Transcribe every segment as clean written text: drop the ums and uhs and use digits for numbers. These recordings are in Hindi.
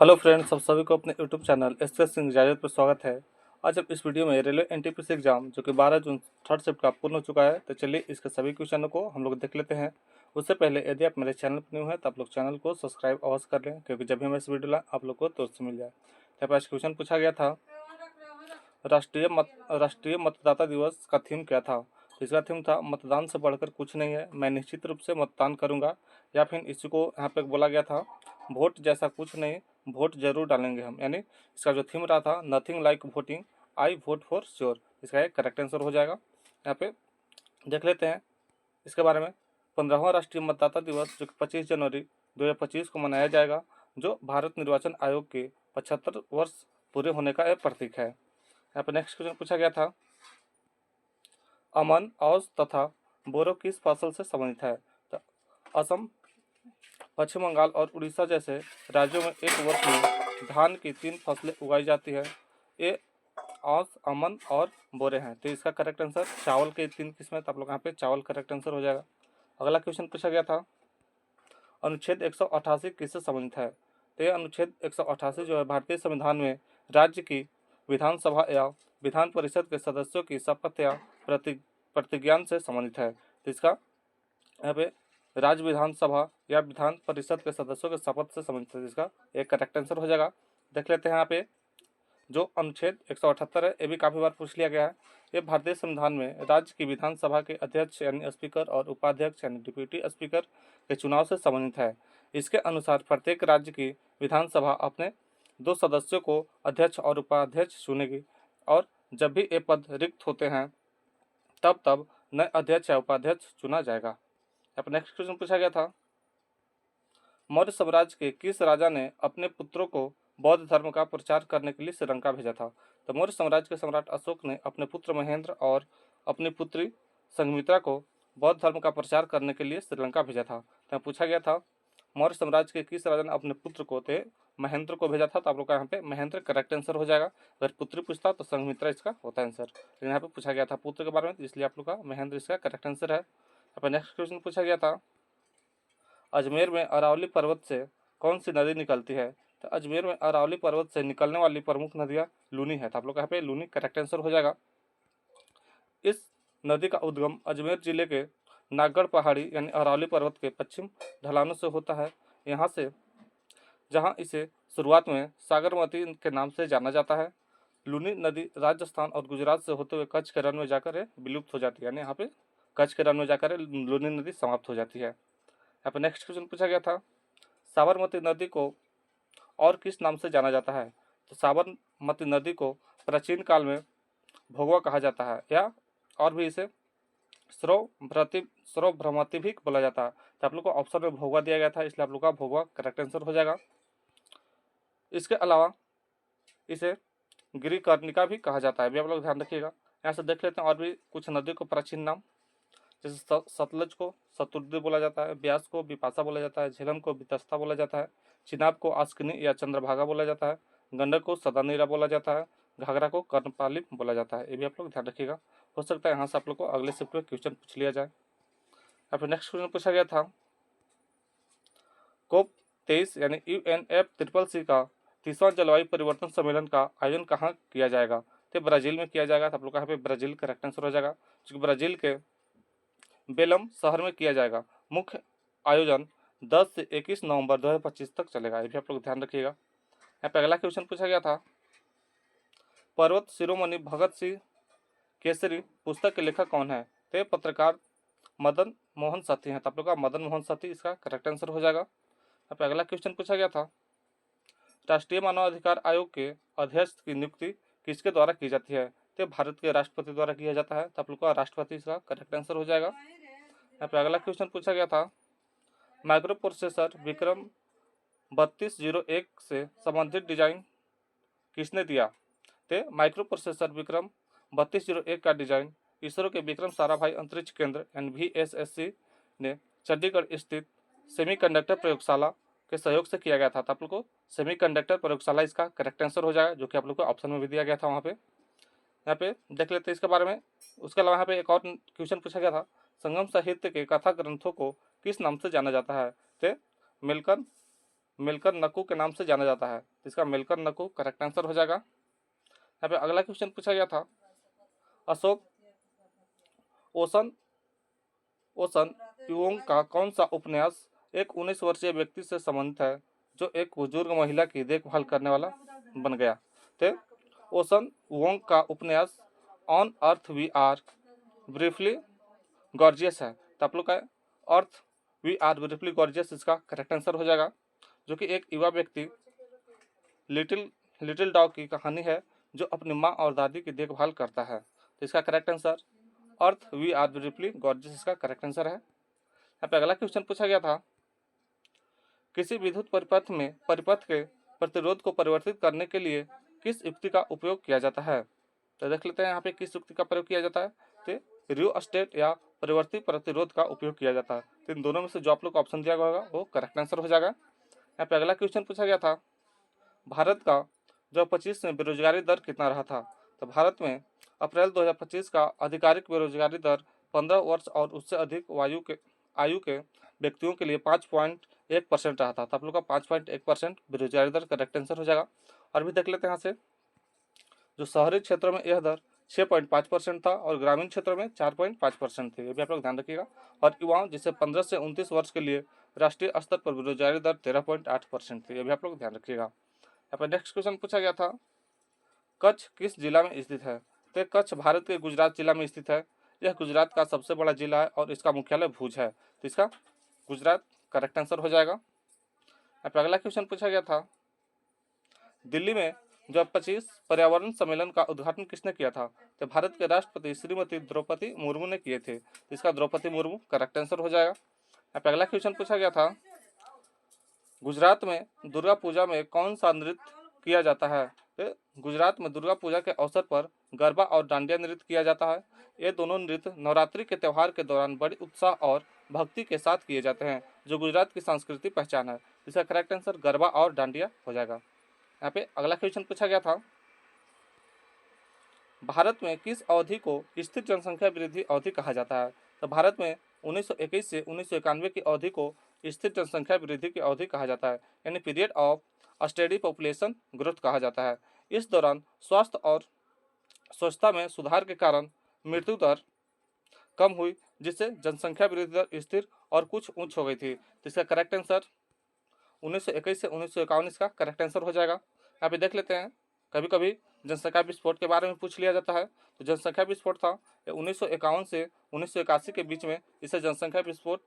हेलो फ्रेंड्स, आप सभी को अपने यूट्यूब चैनल एक्सप्रेस इजाज़त पर स्वागत है। आज हम इस वीडियो में रेलवे एनटीपीसी एग्जाम जो कि 12 जून थर्ड शिफ्ट का पूर्ण हो चुका है, तो चलिए इसके सभी क्वेश्चनों को हम लोग देख लेते हैं। उससे पहले यदि आप मेरे चैनल पर न्यू हैं तो आप लोग चैनल को सब्सक्राइब अवश्य कर लें, क्योंकि जब भी मैं इस वीडियो लाए आप लोग को तुरंत से मिल जाए। यहाँ पर आज क्वेश्चन पूछा गया था, राष्ट्रीय मतदाता दिवस का थीम क्या था। तो इसका थीम था मतदान से बढ़कर कुछ नहीं है, मैं निश्चित रूप से मतदान करूंगा। या फिर इसी को यहाँ पे बोला गया था, वोट जैसा कुछ नहीं, वोट जरूर डालेंगे हम। यानी इसका जो थीम रहा था, nothing like voting, I vote for sure. इसका एक करेक्ट आंसर हो जाएगा। यहाँ पे देख लेते हैं इसके बारे में। 15वां राष्ट्रीय मतदाता दिवस जो कि 25 जनवरी 2025 को मनाया जाएगा, जो भारत निर्वाचन आयोग के 75 वर्ष पूरे होने का एक प्रतीक है। यहाँ पर नेक्स्ट क्वेश्चन पूछा गया था, अमन, औस तथा बोरो किस फसल से संबंधित है। तो असम, पश्चिम बंगाल और उड़ीसा जैसे राज्यों में एक वर्ष में धान की 3 फसलें उगाई जाती है। ये औस, अमन और बोरे हैं। तो इसका करेक्ट आंसर चावल के 3 किस्में, तो आप लोग यहाँ पे चावल करेक्ट आंसर हो जाएगा। अगला क्वेश्चन पूछा गया था, अनुच्छेद 188 किससे संबंधित है। तो ये अनुच्छेद 188 जो है भारतीय संविधान में राज्य की विधानसभा या विधान परिषद के सदस्यों की शपथ या प्रतिज्ञान से संबंधित है। तो इसका यहाँ पे राज्य विधानसभा या विधान परिषद के सदस्यों के शपथ से संबंधित है, जिसका एक करेक्ट आंसर हो जाएगा। देख लेते हैं यहाँ पे जो अनुच्छेद 178 है, ये भी काफ़ी बार पूछ लिया गया है। ये भारतीय संविधान में राज्य की विधानसभा के अध्यक्ष यानी स्पीकर और उपाध्यक्ष यानी डिप्यूटी स्पीकर के चुनाव से संबंधित है। इसके अनुसार प्रत्येक राज्य की विधानसभा अपने 2 सदस्यों को अध्यक्ष और उपाध्यक्ष चुनेगी, और जब भी ये पद रिक्त होते हैं तब नए अध्यक्ष या उपाध्यक्ष चुना जाएगा। अब नेक्स्ट क्वेश्चन पूछा गया था, मौर्य साम्राज्य के किस राजा ने अपने पुत्रों को बौद्ध धर्म का प्रचार करने के लिए श्रीलंका भेजा था। तो मौर्य साम्राज्य के सम्राट अशोक ने अपने पुत्र महेंद्र और अपनी पुत्री संघमित्रा को बौद्ध धर्म का प्रचार करने के लिए श्रीलंका भेजा था। तो पूछा गया था, मौर्य साम्राज्य के किस राजा ने अपने पुत्र को महेंद्र को भेजा था। तो आप लोग का यहाँ पे महेंद्र करेक्ट आंसर हो जाएगा। अगर पुत्री पूछता तो संघमित्रा इसका होता है आंसर, लेकिन यहाँ पे पूछा गया था पुत्र के बारे में, इसलिए आप लोग का महेंद्र इसका करेक्ट आंसर है। यहाँ पे नेक्स्ट क्वेश्चन पूछा गया था, अजमेर में अरावली पर्वत से कौन सी नदी निकलती है। तो अजमेर में अरावली पर्वत से निकलने वाली प्रमुख नदियाँ लूनी है। तो आप लोग यहाँ पे लूनी करेक्ट आंसर हो जाएगा। इस नदी का उद्गम अजमेर जिले के नागगढ़ पहाड़ी यानी अरावली पर्वत के पश्चिम ढलानों से होता है। यहाँ से जहाँ इसे शुरुआत में सागरमती के नाम से जाना जाता है। लूनी नदी राजस्थान और गुजरात से होते हुए कच्छ के रण में जाकर विलुप्त हो जाती है, यानी यहाँ पे कच्छ के रण में जाकर लूनी नदी समाप्त हो जाती है। यहाँ पे नेक्स्ट क्वेश्चन पूछा गया था, साबरमती नदी को और किस नाम से जाना जाता है। तो साबरमती नदी को प्राचीन काल में भोगवा कहा जाता है, या और भी इसे स्रोभ्रमती भी बोला जाता है। तो आप लोग को ऑप्शन में भोगवा दिया गया था, इसलिए आप लोग का भोगवा करेक्ट आंसर हो जाएगा। इसके अलावा इसे गिरिकर्णिका भी कहा जाता है, भी आप लोग ध्यान रखिएगा। यहाँ से देख लेते हैं और भी कुछ नदी को प्राचीन नाम, जैसे सतलज को शतुर्दी बोला जाता है, ब्यास को बिपाशा बोला जाता है, झेलम को वितस्ता बोला जाता है, चिनाब को आस्किनी या चंद्रभागा बोला जाता है, गंडक को सदानीरा बोला जाता है, घाघरा को कर्णपाली बोला जाता है। ये भी आप लोग ध्यान रखिएगा, हो सकता है यहाँ से आप लोग को अगले शिफ्ट में क्वेश्चन पूछ लिया जाए। या फिर नेक्स्ट क्वेश्चन पूछा गया था, कोप 23 यानी UNFCCC का 30वां जलवायु परिवर्तन सम्मेलन का आयोजन कहाँ किया जाएगा। तो ब्राजील में किया जाएगा। तो आप लोग यहाँ पे ब्राजील करेक्ट आंसर हो जाएगा, क्योंकि ब्राजील के बेलम शहर में किया जाएगा। मुख्य आयोजन 10 से 21 नवंबर 2025 तक चलेगा, ये भी आप लोग ध्यान रखिएगा। यहाँ पे अगला क्वेश्चन पूछा गया था, पर्वत शिरोमणि भगत सिंह केसरी पुस्तक के लेखक कौन है। तो पत्रकार मदन मोहन सती हैं। तो आप लोग का मदन मोहन सती इसका करेक्ट आंसर हो जाएगा। यहाँ पे अगला क्वेश्चन पूछा गया था, राष्ट्रीय मानव अधिकार आयोग के अध्यक्ष की नियुक्ति किसके द्वारा की जाती है। तो भारत के राष्ट्रपति द्वारा किया जाता है। तो आप लोग का राष्ट्रपति इसका करेक्ट आंसर हो जाएगा। यहाँ पे अगला क्वेश्चन पूछा गया था, माइक्रो प्रोसेसर विक्रम 3201 से संबंधित डिजाइन किसने दिया। तो माइक्रो प्रोसेसर विक्रम 3201 का डिजाइन इसरो के विक्रम साराभाई अंतरिक्ष केंद्र VSSC ने चंडीगढ़ स्थित सेमीकंडक्टर प्रयोगशाला के सहयोग से किया गया था। तो आप लोग को सेमीकंडक्टर प्रयोगशाला इसका करेक्ट आंसर हो जाएगा, जो कि आप लोग को ऑप्शन में भी दिया गया था वहाँ पे। यहाँ पे देख लेते हैं इसके बारे में। उसके अलावा यहाँ पे एक और क्वेश्चन पूछा गया था, संगम साहित्य के कथा ग्रंथों को किस नाम से जाना जाता है। तो मिल्कन मिलकर नक्कू के नाम से जाना जाता है? तो इसका मिलकर नक्कू करेक्ट आंसर हो जाएगा। यहाँ पे अगला क्वेश्चन पूछा गया था, अशोक ओशन ओशन युओंग का कौन सा उपन्यास एक 19 वर्षीय व्यक्ति से संबंधित है जो एक बुजुर्ग महिला की देखभाल करने वाला बन गया? तो ओशन वोंग का उपन्यास on earth we are briefly gorgeous है। तो आप लोग का earth we are briefly gorgeous इसका करेक्ट आंसर हो जाएगा, जो कि एक युवा व्यक्ति लिटिल लिटिल डॉग की कहानी है जो अपनी माँ और दादी की देखभाल करता है। तो इसका correct answer earth we are briefly gorgeous इसका करेक्ट आंसर है। यहाँ पे अगला क्वेश्चन पूछा गया था, किसी विद्युत परिपथ के प्रतिरोध को परिवर्तित करने के लिए किस युक्ति का उपयोग किया जाता है? तो देख लेते हैं यहाँ पे किस युक्ति का प्रयोग किया जाता है। तो रियोस्टेट या परिवर्तित प्रतिरोध का उपयोग किया जाता है। तो इन दोनों में से जो आप लोग को ऑप्शन दिया गया होगा वो करेक्ट आंसर हो जाएगा। यहाँ पे अगला क्वेश्चन पूछा गया था, भारत का 2025 में बेरोजगारी दर कितना रहा था? तो भारत में अप्रैल 2025 का आधिकारिक बेरोजगारी दर 15 वर्ष और उससे अधिक आयु के व्यक्तियों के लिए 5.1% रहा था। तो आप लोग का 5.1% बेरोजगारी दर करेक्ट आंसर हो जाएगा। और भी देख लेते हैं यहाँ से, जो शहरी क्षेत्रों में यह दर 6.5% था और ग्रामीण क्षेत्रों में 4.5% थी। ये भी आप लोग ध्यान रखिएगा। और युवाओं जिसे 15 से 29 वर्ष के लिए राष्ट्रीय स्तर पर बेरोजगारी दर 13.8% थी। ये भी आप लोग ध्यान रखिएगा। यहाँ पर नेक्स्ट क्वेश्चन पूछा गया था, कच्छ किस जिला में स्थित है? तो कच्छ भारत के गुजरात जिला में स्थित है। यह गुजरात का सबसे बड़ा जिला है और इसका मुख्यालय भुज है। तो इसका गुजरात करेक्ट आंसर हो जाएगा। यहाँ पे अगला क्वेश्चन पूछा गया था, दिल्ली में जो 25 पर्यावरण सम्मेलन का उद्घाटन किसने किया था? तो भारत के राष्ट्रपति श्रीमती द्रौपदी मुर्मू ने किए थे। तो इसका द्रौपदी मुर्मू करेक्ट आंसर हो जाएगा। यहाँ पे अगला क्वेश्चन पूछा गया था, गुजरात में दुर्गा पूजा में कौन सा नृत्य किया जाता है? तो गुजरात में दुर्गा पूजा के अवसर पर गरबा और डांडिया नृत्य किया जाता है। ये दोनों नृत्य नवरात्रि के त्यौहार के दौरान बड़ी उत्साह और भक्ति के साथ किए जाते हैं, जो गुजरात की सांस्कृतिक पहचान है। इसका करेक्ट आंसर गरबा और डांडिया हो जाएगा। यहाँ पे अगला क्वेश्चन पूछा गया था, भारत में किस अवधि को स्थिर जनसंख्या वृद्धि अवधि कहा जाता है? तो भारत में 1921 से 1991 की अवधि को स्थिर जनसंख्या वृद्धि की अवधि कहा जाता है, यानी period of steady population growth कहा जाता है। इस दौरान स्वास्थ्य और स्वच्छता में सुधार के कारण मृत्यु दर कम हुई, जिससे जनसंख्या वृद्धि दर स्थिर और कुछ उच्च हो गई थी। तो इसका करेक्ट आंसर 1921 से 1951 इसका करेक्ट आंसर हो जाएगा। यहाँ पे देख लेते हैं, कभी कभी जनसंख्या विस्फोट के बारे में पूछ लिया जाता है। तो जनसंख्या विस्फोट था 1951 से 1981 के बीच में, इसे जनसंख्या विस्फोट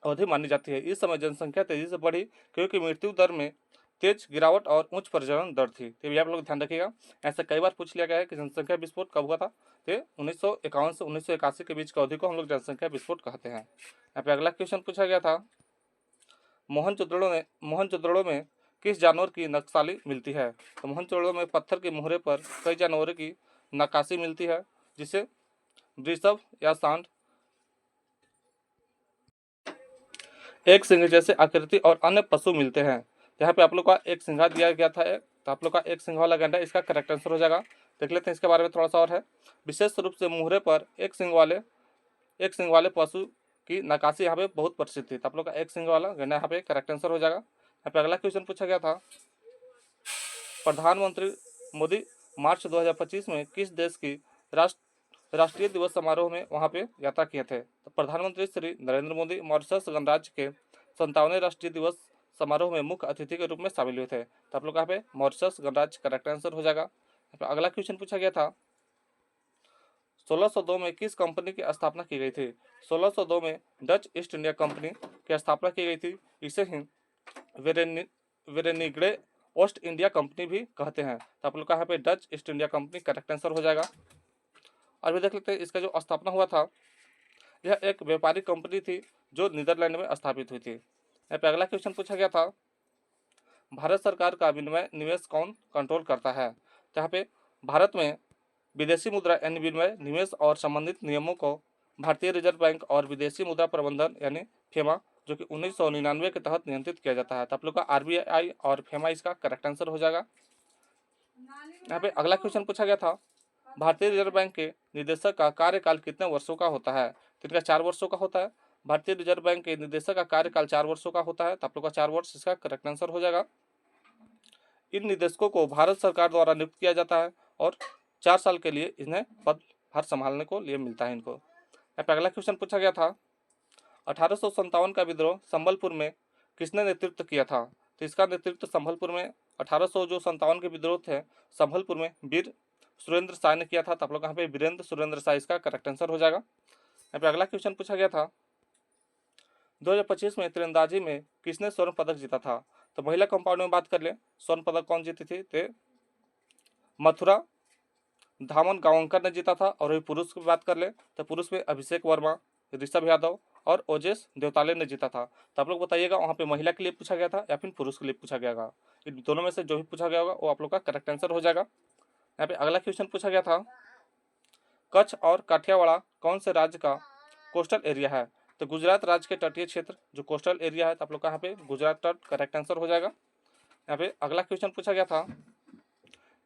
अवधि मानी जाती है। इस समय जनसंख्या तेजी से बढ़ी क्योंकि मृत्यु दर में तेज गिरावट और उच्च प्रजनन दर थी। तो ये आप लोग ध्यान रखिएगा, ऐसा कई बार पूछ लिया गया है कि जनसंख्या विस्फोट कब हुआ था। तो 1951 से 1981 के बीच की अवधि को हम लोग जनसंख्या विस्फोट कहते हैं। यहाँ पे अगला क्वेश्चन पूछा गया था, मोहनजोदड़ो में किस जानवर की नक्काशी मिलती है? तो मोहनजोदड़ो में पत्थर के मोहरे पर कई जानवरों की नक्काशी मिलती है, जिसे वृषभ या सांड, एक सिंह जैसे आकृति और अन्य पशु मिलते हैं। यहाँ पे आप लोग का एक सिंघा दिया गया था, तो आप लोग का एक सिंह वाला गैंडा इसका करेक्ट आंसर हो जाएगा। देख लेते हैं इसके बारे में थोड़ा सा और है, विशेष रूप से मुहरे पर एक सिंह वाले पशु की नक्काशी यहाँ पे बहुत प्रसिद्ध थी। तो आप लोग का एक सिंह वाला गैंडा यहाँ पे करेक्ट आंसर हो जाएगा। यहाँ पे अगला क्वेश्चन पूछा गया था, प्रधानमंत्री मोदी मार्च 2025 में किस देश की राष्ट्रीय दिवस समारोह में वहां पे यात्रा किए थे? तो प्रधानमंत्री श्री नरेंद्र मोदी मॉरिशस गणराज्य के 57वें राष्ट्रीय दिवस समारोह में मुख्य अतिथि के रूप में शामिल हुए थे। तो आप लोग यहाँ पे मॉरिशस गणराज्य करेक्ट आंसर हो जाएगा। अगला क्वेश्चन पूछा गया था, 1602 में किस कंपनी की स्थापना की गई थी? 1602 में डच ईस्ट इंडिया कंपनी की स्थापना की गई थी। इसे ही वेरेनिग्रे ओस्ट इंडिया कंपनी भी कहते हैं। तो आप लोग का यहाँ पे Dutch east India company correct answer हो जाएगा। और भी देख लेते हैं, इसका जो स्थापना हुआ था, यह एक व्यापारिक कंपनी थी जो नीदरलैंड में स्थापित हुई थी। यहाँ पे अगला क्वेश्चन पूछा गया था, भारत सरकार का विनिमय निवेश कौन कंट्रोल करता है? तो यहाँ पे भारत में विदेशी मुद्रा यानी विनिमय निवेश और संबंधित नियमों को भारतीय रिजर्व बैंक और विदेशी मुद्रा प्रबंधन यानी फेमा, जो कि 1999 के तहत नियंत्रित किया जाता है। तो आप लोग का आरबीआई और फेमा इसका करेक्ट आंसर हो जाएगा। यहाँ पे अगला क्वेश्चन पूछा गया था, भारतीय रिजर्व बैंक के निदेशक का कार्यकाल कितने वर्षों का होता है? तो इनका 4 वर्षों का होता है। भारतीय रिजर्व बैंक के निदेशक का कार्यकाल 4 वर्षों का होता है, तो आप लोग का 4 वर्ष इसका करेक्ट आंसर हो जाएगा। इन निदेशकों को भारत सरकार द्वारा नियुक्त किया जाता है और 4 साल के लिए इन्हें पदभार संभालने को लिए मिलता है इनको। यहाँ पे अगला क्वेश्चन पूछा गया था, 1857 का विद्रोह संबलपुर में किसने नेतृत्व किया था? तो इसका नेतृत्व संबलपुर में 1857 के विद्रोह थे संबलपुर में वीर सुरेंद्र शाह ने किया था। तो आप लोग यहाँ पे वीरेंद्र सुरेंद्र शाह इसका करेक्ट आंसर हो जाएगा। यहाँ पे अगला क्वेश्चन पूछा गया था, 2025 में तीरंदाजी में किसने स्वर्ण पदक जीता था? तो महिला कंपाउंड में बात कर ले, स्वर्ण पदक कौन जीती थी? तो मथुरा धामन गांवकर ने जीता था। और वही पुरुष की बात कर ले तो पुरुष में अभिषेक वर्मा, ऋषभ यादव और ओजेस देवताले ने जीता था। तो आप लोग बताइएगा वहाँ पे महिला के लिए पूछा गया था या फिर पुरुष के लिए पूछा गया था? इन दोनों में से जो भी पूछा गया होगा वो आप लोग का करेक्ट आंसर हो जाएगा। यहाँ पे अगला क्वेश्चन पूछा गया था, कच्छ और काठियावाड़ कौन से राज्य का कोस्टल एरिया है? तो गुजरात राज्य के तटीय क्षेत्र जो कोस्टल एरिया है, तो आप लोग का यहाँ पे गुजरात तट करेक्ट आंसर हो जाएगा। यहाँ पे अगला क्वेश्चन पूछा गया था,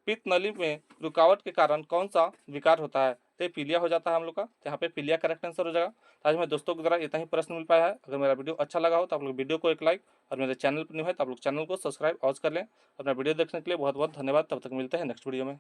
पित्त नली में रुकावट के कारण कौन सा विकार होता है? तो ये पीलिया हो जाता है हम लोग का, तो यहाँ पे पीलिया करेक्ट आंसर हो जाएगा। तो आज मेरे दोस्तों के द्वारा इतना ही प्रश्न मिल पाया है। अगर मेरा वीडियो अच्छा लगा हो तो आप लोग वीडियो को एक लाइक, और मेरे चैनल पर न्यू है तो आप लोग चैनल को सब्सक्राइब अवश्य कर लें। अपना वीडियो देखने के लिए बहुत बहुत धन्यवाद। तब तक मिलते हैं नेक्स्ट वीडियो में।